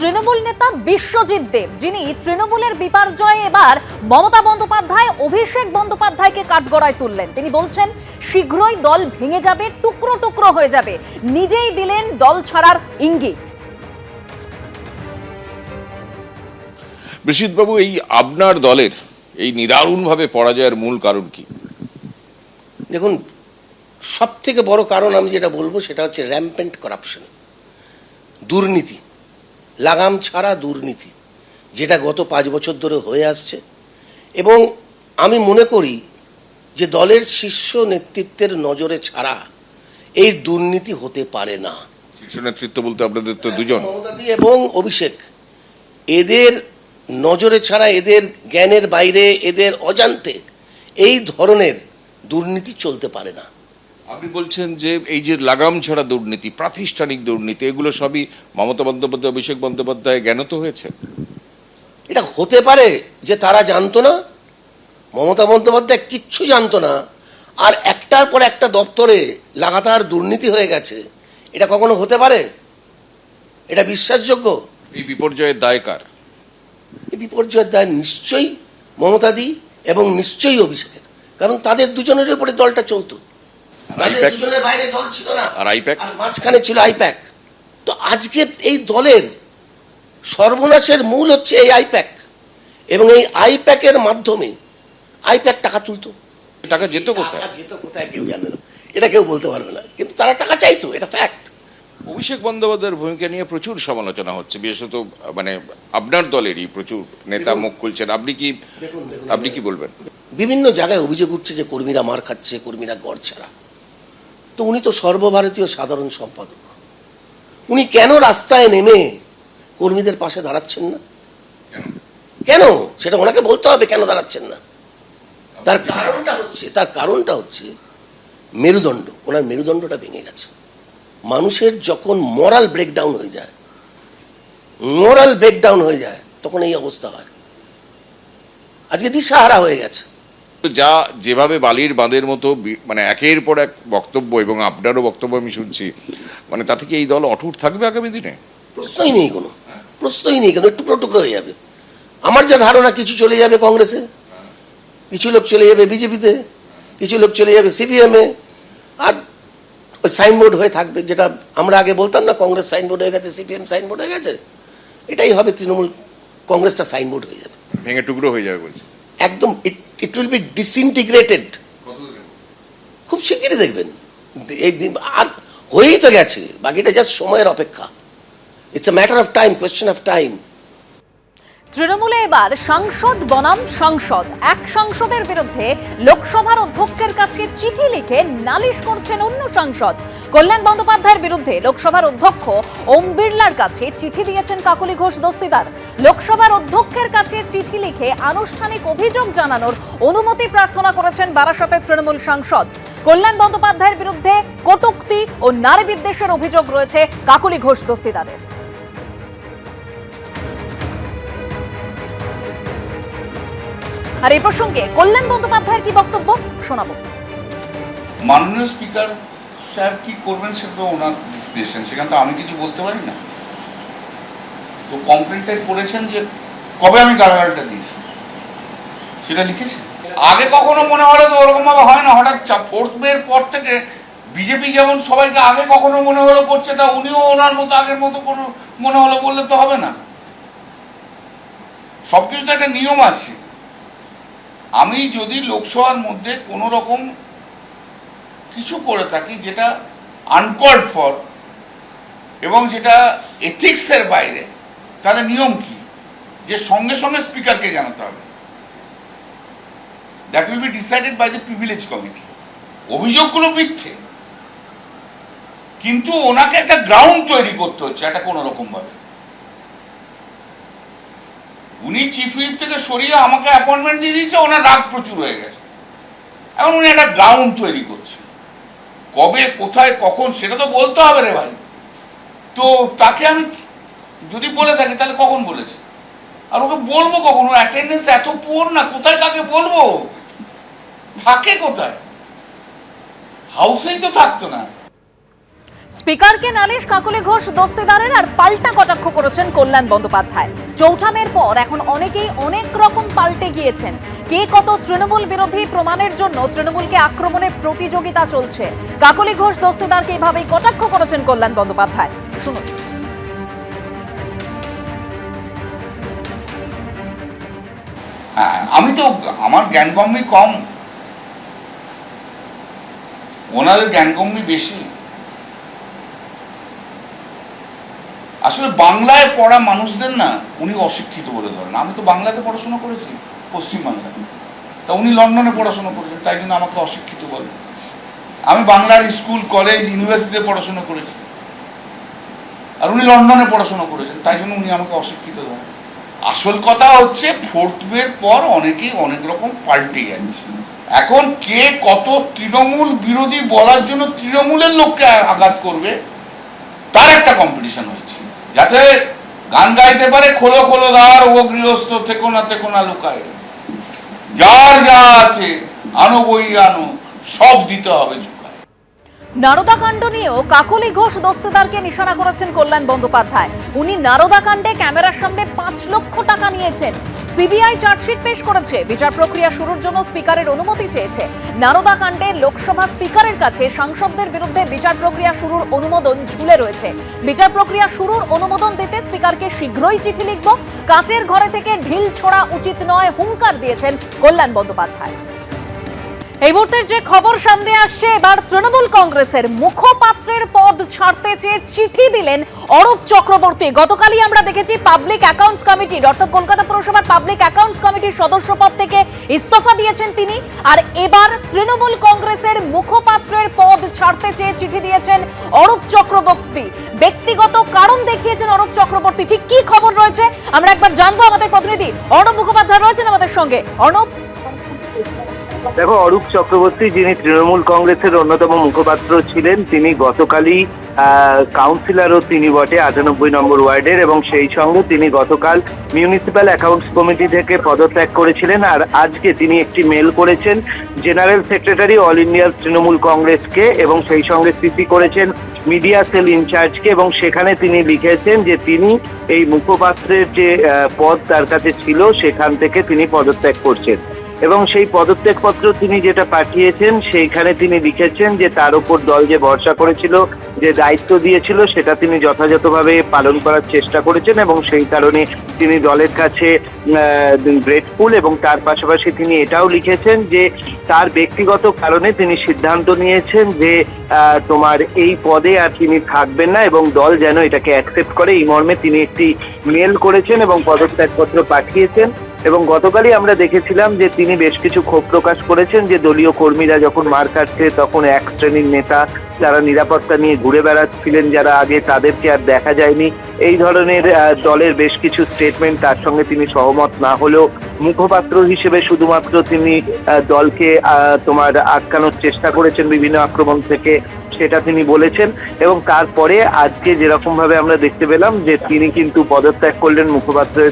তৃণমূল নেতা বিশ্বজিৎ দেব, যিনি তৃণমূলের বিপর্যয়ে এবার মমতা বন্দ্যোপাধ্যায় অভিষেক বন্দ্যোপাধ্যায়কে কাঠগড়ায় তুললেন। তিনি বলছেন শীঘ্রই দল ভেঙে যাবে, টুকরো টুকরো হয়ে যাবে। নিজেই দিলেন দল ছাড়ার ইঙ্গিত। বিশ্বজিৎবাবু, এই আপনার দলের এই নিদারুণভাবে পরাজয়ের মূল কারণ কি? দেখুন, সব থেকে বড় কারণ আমি যেটা বলবো সেটা হচ্ছে র্যাম্পেন্ট করাপশন, দুর্নীতি, লাগাম ছাড়া দুর্নীতি, যেটা গত 5 বছর ধরে হয়ে আসছে। এবং আমি মনে করি যে দলের শীর্ষ নেতৃত্বের নজরে ছাড়া এই দুর্নীতি হতে পারে না। শীর্ষ নেতৃত্ব বলতে আপনাদের তো দুজন, মমতাদি এবং অভিষেক, এদের নজরে ছাড়া, এদের জ্ঞানের বাইরে, এদের অজান্তে এই ধরনের দুর্নীতি চলতে পারে না। আপনি বলছেন যে এই যে লাগাম ছাড়া দুর্নীতি, প্রাতিষ্ঠানিক দুর্নীতি, এগুলো সবই মমতা বন্দ্যোপাধ্যায়, অভিষেক বন্দ্যোপাধ্যায় জ্ঞানত হয়েছে? এটা হতে পারে যে তারা জানতো না, মমতা বন্দ্যোপাধ্যায় কিচ্ছু জানতো না, আর একটার পর একটা দপ্তরে লাগাতার দুর্নীতি হয়ে গেছে। এটা কখনো হতে পারে? এটা বিশ্বাসযোগ্য? এই বিপর্যয়ের দায় কার? এই বিপর্যয়ের দায় নিশ্চয়ই মমতাদি এবং নিশ্চয়ই অভিষেকের, কারণ তাদের দুজনের উপরে দলটা চলতো। তাদের দুজনের বাইরে দল ছিল না, আর আইপ্যাক, আর মাঝখানে ছিল আইপ্যাক। তো আজকে এই দলের সর্বনাশের মূল হচ্ছে এই আইপ্যাক, এবং এই আইপ্যাকের মাধ্যমে আইপ্যাক টাকা তুলতো। টাকা যেত কোথায়? যেত কোথায় কেউ জানে না, এটা কেউ বলতে পারবে না, কিন্তু তারা টাকা চাইতো, এটা ফ্যাক্ট। অভিষেক বন্দ্যোপাধ্যায়ের ভূমিকা নিয়ে প্রচুর সমালোচনা হচ্ছে, বিশেষত মানে আপনার দলেরই প্রচুর নেতা মুখ খুলছেন। আপনি কি বলবেন? বিভিন্ন জায়গায় অভিযোগ উঠছে যে কর্মীরা মার খাচ্ছে, কর্মীরা গড় ছাড়া। তো উনি তো সর্বভারতীয় সাধারণ সম্পাদক, উনি কেন রাস্তায় নেমে কর্মীদের পাশে দাঁড়াচ্ছেন না? কেন? সেটা ওনাকে বলতে হবে কেন দাঁড়াচ্ছেন না। তার কারণটা হচ্ছে মেরুদণ্ড, ওনার মেরুদণ্ডটা ভেঙে গেছে। মানুষের যখন মোরাল ব্রেকডাউন হয়ে যায় তখন এই অবস্থা হয়। আজকে দিশাহারা হয়ে গেছে। যা যেভাবে বালির বাঁধের মতো মানে একের পর এক বক্তব্য, এবং আপনারও বক্তব্য আমি শুনছি, মানে তাতে কি এই দল অটুট থাকবে আগামী দিনে? প্রশ্নই নেই, কোনো টুকরো টুকরো হয়ে যাবে। আমার যা ধারণা, কিছু চলে যাবে কংগ্রেসে, কিছু লোক চলে যাবে বিজেপিতে, কিছু লোক চলে যাবে সিপিএমে, আর ওই সাইনবোর্ড হয়ে থাকবে। যেটা আমরা আগে বলতাম না, কংগ্রেস সাইনবোর্ড হয়ে গেছে, সিপিএম সাইনবোর্ড হয়ে গেছে, এটাই হবে তৃণমূল। কংগ্রেসটা সাইনবোর্ড হয়ে যাবে, ভেঙে টুকরো হয়ে যাবে বলছে একদম। It will be disintegrated. খুব শিগগিরই দেখবেন। এই দিন আর হয়েই তো গেছে, বাকিটা জাস্ট সময়ের অপেক্ষা। It's a matter of time, question of time. তৃণমূলে এবার সাংসদ বনাম সাংসদ, এক সাংসদের বিরুদ্ধে লোকসভার অধ্যক্ষের কাছে চিঠি লিখে নালিশ করছেন অন্য সাংসদ। কল্যাণ বন্দ্যোপাধ্যায়ের বিরুদ্ধে লোকসভার অধ্যক্ষ ওম বিড়লার কাছে চিঠি দিয়েছেন কাকলি ঘোষ দস্তিদার। লোকসভার অধ্যক্ষের কাছে চিঠি লিখে আনুষ্ঠানিক অভিযোগ জানানোর অনুমতি প্রার্থনা করেছেন বারাসতের তৃণমূল সাংসদ। কল্যাণ বন্দ্যোপাধ্যায়ের বিরুদ্ধে কটূক্তি ও নারী বিদ্বেষের অভিযোগ রয়েছে কাকলি ঘোষ দস্তিদারের। আর এই প্রসঙ্গে কল্যাণ বন্দ্যোপাধ্যায়ের কি বক্তব্য শোনাবো। মাননীয় স্পিকার সাহেব কি করবেন সেটা তো ওনার ডিসক্রিপশন, সেখানে তো আমি কিছু বলতে পারি না। তো কমপ্লেনটাই করেছেন যে কবে আমি গালাগালটা দিয়েছি সেটা লিখেছে। আগে কখনো মনে হলে তো ওরকম ভাবে হয় না, হঠাৎ 4th মের পর থেকে বিজেপি যেমন সবাইকে আগে কখনো মনে হলো করছে, তা উনিও ওনার মতো আগের মতো কোনো মনে হলো বললে তো হবে না। সবকিছু তো একটা নিয়ম আছে। আমি যদি লোকসভার মধ্যে কোনো রকম কিছু করে থাকি যেটা আনকল্ড ফর এবং যেটা এথিক্সের বাইরে, তাহলে নিয়ম কি যে সঙ্গে সঙ্গে স্পিকারকে জানাতে হবে। That will be decided by the privilege committee. অভিযোগগুলো মিথ্যে, কিন্তু ওনাকে একটা গ্রাউন্ড তৈরি করতে হচ্ছে একটা কোনো রকম ভাবে। উনি চিফ হুইপ থেকে সরিয়ে আমাকে অ্যাপয়েন্টমেন্ট দিয়ে দিয়েছে, ওনার রাগ প্রচুর হয়ে গেছে। এখন উনি একটা গ্রাউন্ড তৈরি করছে, কবে কোথায় কখন সেটা তো বলতে হবে রে ভাই। তো তাকে আমি যদি বলে থাকি তাহলে কখন বলেছে, আর ওকে বলবো কখন? ওর অ্যাটেন্ডেন্স এত পুয়ার না, কোথায় কাকে বলবো? থাকে কোথায়? হাউসেই তো থাকতো না। স্পিকারকে নালিশ কাকলি ঘোষ দস্তিদারের, আর পাল্টা কটাক্ষ করেছেন কল্যাণ বন্দ্যোপাধ্যায়। চৌঠা মের পর এখন অনেকেই অনেক রকম পাল্টে গিয়েছেন। কে কত তৃণমূল বিরোধী প্রমাণের জন্য তৃণমূলকে আক্রমণের প্রতিযোগিতা চলছে। কাকলি ঘোষ দস্তিদারকে এভাবেই কটাক্ষ করেছেন কল্যাণ বন্দ্যোপাধ্যায়। শুনুন। হ্যাঁ, আমি তো আমার জ্ঞানগম্যি কম, ওনাদের জ্ঞানগম্যি বেশি। আসলে বাংলায় পড়া মানুষদের না উনি অশিক্ষিত বলে ধরেন। আমি তো বাংলাতে পড়াশোনা করেছি, পশ্চিমবাংলায়, তা উনি লন্ডনে পড়াশোনা করেছেন, তাই জন্য আমাকে অশিক্ষিত বলে। আমি বাংলার স্কুল, কলেজ, ইউনিভার্সিটিতে পড়াশোনা করেছি, আর উনি লন্ডনে পড়াশোনা করেছেন, তাই জন্য উনি আমাকে অশিক্ষিত ধরেন। আসল কথা হচ্ছে ফোর্থ ওয়ের পর অনেকেই অনেক রকম পাল্টে যাচ্ছে। এখন কে কত তৃণমূল বিরোধী বলার জন্য তৃণমূলের লোককে আঘাত করবে তার একটা কম্পিটিশন হয়েছে, যাতে গান গাইতে পারে খোলো খোলো দ্বার ও গৃহস্থ থেকো না লুকায়, যার যা আছে আনো বই আনো সব দিতে হবে। নারদা কাণ্ড নিয়েও কাকলি ঘোষ দস্তিদারকে নিশানা করেছেন কল্যাণ বন্দ্যোপাধ্যায়। উনি নারদা কাণ্ডে ক্যামেরার সামনে 5 লক্ষ টাকা নিয়েছেন। সিবিআই চার্জশিট পেশ করেছে, বিচার প্রক্রিয়া শুরুর জন্য স্পিকারের অনুমতি চেয়েছে। নারদা কাণ্ডে লোকসভা স্পিকারের কাছে সাংসদদের বিরুদ্ধে বিচার প্রক্রিয়া শুরুর অনুমোদন ঝুলে রয়েছে। বিচার প্রক্রিয়া শুরুর অনুমোদন দিতে স্পিকারকে শীঘ্রই চিঠি লিখব, কাচের ঘরে থেকে ঢিল ছোড়া উচিত নয় হুঙ্কার দিয়েছেন কল্যাণ বন্দ্যোপাধ্যায়। এই মুহূর্তের যে খবর সামনে আসছে, এবার তৃণমূল কংগ্রেসের মুখপাত্রের পদ ছাড়তে চেয়ে চিঠি দিলেন অরূপ চক্রবর্তী। গতকালই আমরা দেখেছি পাবলিক অ্যাকাউন্টস কমিটি, অর্থাৎ কলকাতা পুরসভার পাবলিক অ্যাকাউন্টস কমিটির সদস্য পদ থেকে ইস্তফা দিয়েছেন তিনি, আর এবার তৃণমূল কংগ্রেসের মুখপাত্রের পদ ছাড়তে চেয়ে চিঠি দিয়েছেন অরূপ চক্রবর্তী। ব্যক্তিগত কারণ দেখিয়েছেন অরূপ চক্রবর্তী। ঠিক কি খবর রয়েছে আমরা একবার জানবো। আমাদের প্রতিনিধি অর্ণব মুখোপাধ্যায় রয়েছেন আমাদের সঙ্গে। অর্ণব, দেখো, অরূপ চক্রবর্তী, যিনি তৃণমূল কংগ্রেসের অন্যতম মুখপাত্র ছিলেন, তিনি গতকালই কাউন্সিলরও তিনি বটে 98 নম্বর ওয়ার্ডের, এবং সেই সঙ্গে তিনি গতকাল মিউনিসিপ্যাল অ্যাকাউন্টস কমিটি থেকে পদত্যাগ করেছিলেন। আর আজকে তিনি একটি মেল করেছেন general secretary all India Trinamool কংগ্রেসকে, এবং সেই সঙ্গে সিসি করেছেন মিডিয়া সেল ইনচার্জকে, এবং সেখানে তিনি লিখেছেন যে তিনি এই মুখপাত্রের যে পদ তার কাছে ছিল সেখান থেকে তিনি পদত্যাগ করছেন। এবং সেই পদত্যাগপত্র তিনি যেটা পাঠিয়েছেন সেইখানে তিনি লিখেছেন যে তার উপর দল যে ভরসা করেছিল, যে দায়িত্ব দিয়েছিল, সেটা তিনি যথাযথভাবে পালন করার চেষ্টা করেছেন, এবং সেই কারণে তিনি দলের কাছে গ্রেটফুল। এবং তার পাশাপাশি তিনি এটাও লিখেছেন যে তার ব্যক্তিগত কারণে তিনি সিদ্ধান্ত নিয়েছেন যে তোমার এই পদে আর তিনি থাকবেন না, এবং দল যেন এটাকে অ্যাকসেপ্ট করে, এই মর্মে তিনি একটি মেল করেছেন এবং পদত্যাগপত্র পাঠিয়েছেন। এবং গতকালই আমরা দেখেছিলাম যে তিনি বেশ কিছু ক্ষোভ প্রকাশ করেছেন যে দলীয় কর্মীরা যখন মার খাচ্ছে তখন এক শ্রেণীর নেতা যারা নিরাপত্তা নিয়ে ঘুরে বেড়াচ্ছিলেন যারা আগে, তাদেরকে আর দেখা যায়নি। এই ধরনের দলের বেশ কিছু স্টেটমেন্ট, তার সঙ্গে তিনি সহমত না হলেও মুখপাত্র হিসেবে শুধুমাত্র তিনি দলকে আটকানোর চেষ্টা করেছেন বিভিন্ন আক্রমণ থেকে, সেটা তিনি বলেছেন। এবং তারপরে আজকে যেরকম ভাবে আমরা দেখতে পেলাম যে তিনি কিন্তু পদত্যাগ করলেন মুখপাত্রের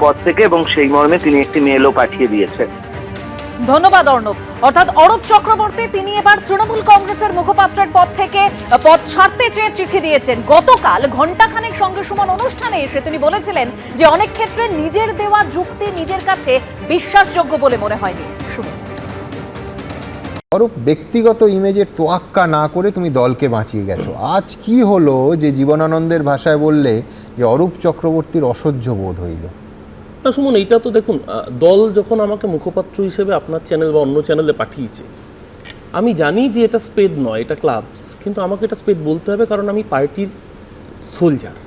পদ থেকে, এবং সেই মর্মে তিনি একটি মেলও পাঠিয়ে দিয়েছেন। ধন্যবাদ অর্ণব। অর্থাৎ অরূপ চক্রবর্তী তিনি এবার তৃণমূল কংগ্রেসের মুখপাত্রের পদ থেকে পদ ছাড়তে চেয়ে চিঠি দিয়েছেন। গতকাল ঘণ্টাখানেক সঙ্গে সুমন অনুষ্ঠানে এসে তিনি বলেছিলেন যে অনেক ক্ষেত্রে নিজের দেওয়া যুক্তি নিজের কাছে বিশ্বাসযোগ্য বলে মনে হয়নি। শুনুন। অরূপ, ব্যক্তিগত ইমেজের তোয়াক্কা না করে তুমি দলকে বাঁচিয়ে গেছো। আজ কি হলো যে জীবনানন্দের ভাষায় বললে যে অরূপ চক্রবর্তীর অসহ্য বোধ হইল? না সুমন, এইটা তো দেখুন, দল যখন আমাকে মুখপাত্র হিসেবে আপনার চ্যানেল বা অন্য চ্যানেলে পাঠিয়েছে, আমি জানি যে এটা স্পেড নয়, এটা ক্লাব, কিন্তু আমাকে এটা স্পেড বলতে হবে, কারণ আমি পার্টির সোলজার।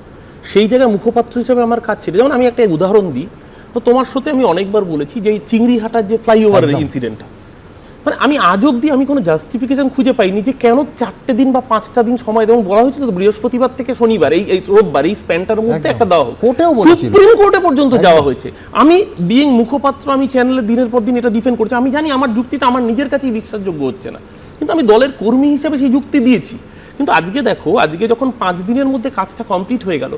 সেই জায়গায় মুখপাত্র হিসেবে আমার কাজ ছিল। যেমন আমি একটা উদাহরণ দিই, তো তোমার সাথে আমি অনেকবার বলেছি যে এই চিংড়িহাটার যে ফ্লাইওভারের ইনসিডেন্টটা, মানে আমি আজ অবধি আমি কোনো জাস্টিফিকেশন খুঁজে পাইনি যে কেন 4টে দিন বা 5টা দিন সময় দেওয়া। বলা হয়েছিল তো বৃহস্পতিবার থেকে শনিবার, এই রোববার, এই স্প্যানটার মধ্যে একটা দেওয়া হোক, সুপ্রিম কোর্টে পর্যন্ত যাওয়া হয়েছে। আমি বিইং মুখপাত্র, আমি চ্যানেলে দিনের পর দিন এটা ডিফেন্ড করছি। আমি জানি আমার যুক্তিটা আমার নিজের কাছেই বিশ্বাসযোগ্য হচ্ছে না, কিন্তু আমি দলের কর্মী হিসেবে সেই যুক্তি দিয়েছি। কিন্তু আজকে দেখো, আজকে যখন 5 দিনের মধ্যে কাজটা কমপ্লিট হয়ে গেল,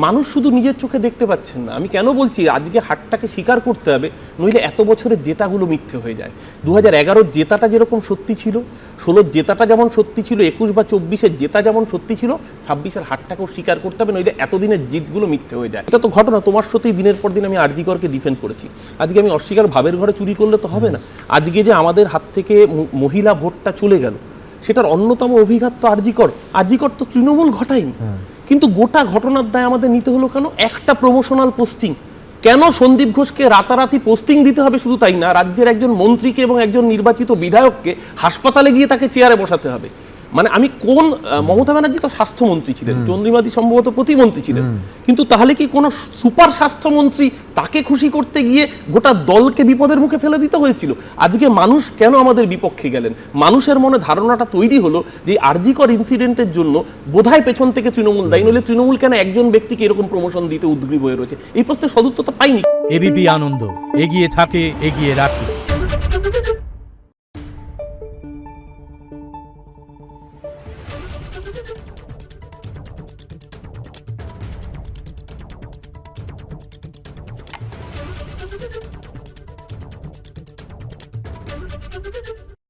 মানুষ শুধু নিজের চোখে দেখতে পাচ্ছেন না। আমি কেন বলছি আজকে হারটাকে স্বীকার করতে হবে, নইলে এত বছরের জেতাগুলো মিথ্যে হয়ে যায়। 2011-র জেতাটা যেরকম সত্যি ছিল, 16-র জেতাটা যেমন সত্যি ছিল, 21 বা 24-এর জেতা যেমন সত্যি ছিল, 26-এর হারটাকেও স্বীকার করতে হবে, নইলে এতদিনের জিতগুলো মিথ্যে হয়ে যায়। এটা তো ঘটনা, তোমার সাথেই দিনের পর দিন আমি আরজিকরকে ডিফেন্ড করেছি। আজকে আমি অস্বীকার ভাবের ঘরে চুরি করলে তো হবে না। আজকে যে আমাদের হাত থেকে মহিলা ভোটটা চলে গেল, সেটার অন্যতম অভিঘাত তো আরজিকর। আরজিকর তো তৃণমূল ঘটায়নি, কিন্তু গোটা ঘটনার দায় আমাদের নিতে হলো কেন? একটা প্রমোশনাল পোস্টিং। কেন সন্দীপ ঘোষকে রাতারাতি পোস্টিং দিতে হবে? শুধু তাই না, রাজ্যের একজন মন্ত্রীকে এবং একজন নির্বাচিত বিধায়ককে হাসপাতালে গিয়ে তাকে চেয়ারে বসাতে হবে। মানে আমি কোন, মমতা ব্যানার্জি তো স্বাস্থ্যমন্ত্রী ছিলেন, চন্দ্রিমাদি সম্ভবত প্রতিমন্ত্রী ছিলেন, কিন্তু তাহলে কি কোনো সুপার স্বাস্থ্যমন্ত্রী তাকে খুশি করতে গিয়ে গোটা দলকে বিপদের মুখে ফেলে দিতে হয়েছিল? আজকে মানুষ কেন আমাদের বিপক্ষে গেলেন? মানুষের মনে ধারণাটা তৈরি হলো যে আরজিকর ইনসিডেন্টের জন্য বোধহয় পেছন থেকে তৃণমূল দায়ী, নইলে তৃণমূল কেন একজন ব্যক্তিকে এরকম প্রমোশন দিতে উদ্গ্রীব হয়ে রয়েছে? এই প্রশ্নের সদুত্তর তো পাইনি। এবিপি আনন্দ, এগিয়ে থাকে, এগিয়ে রাখে। Thank you.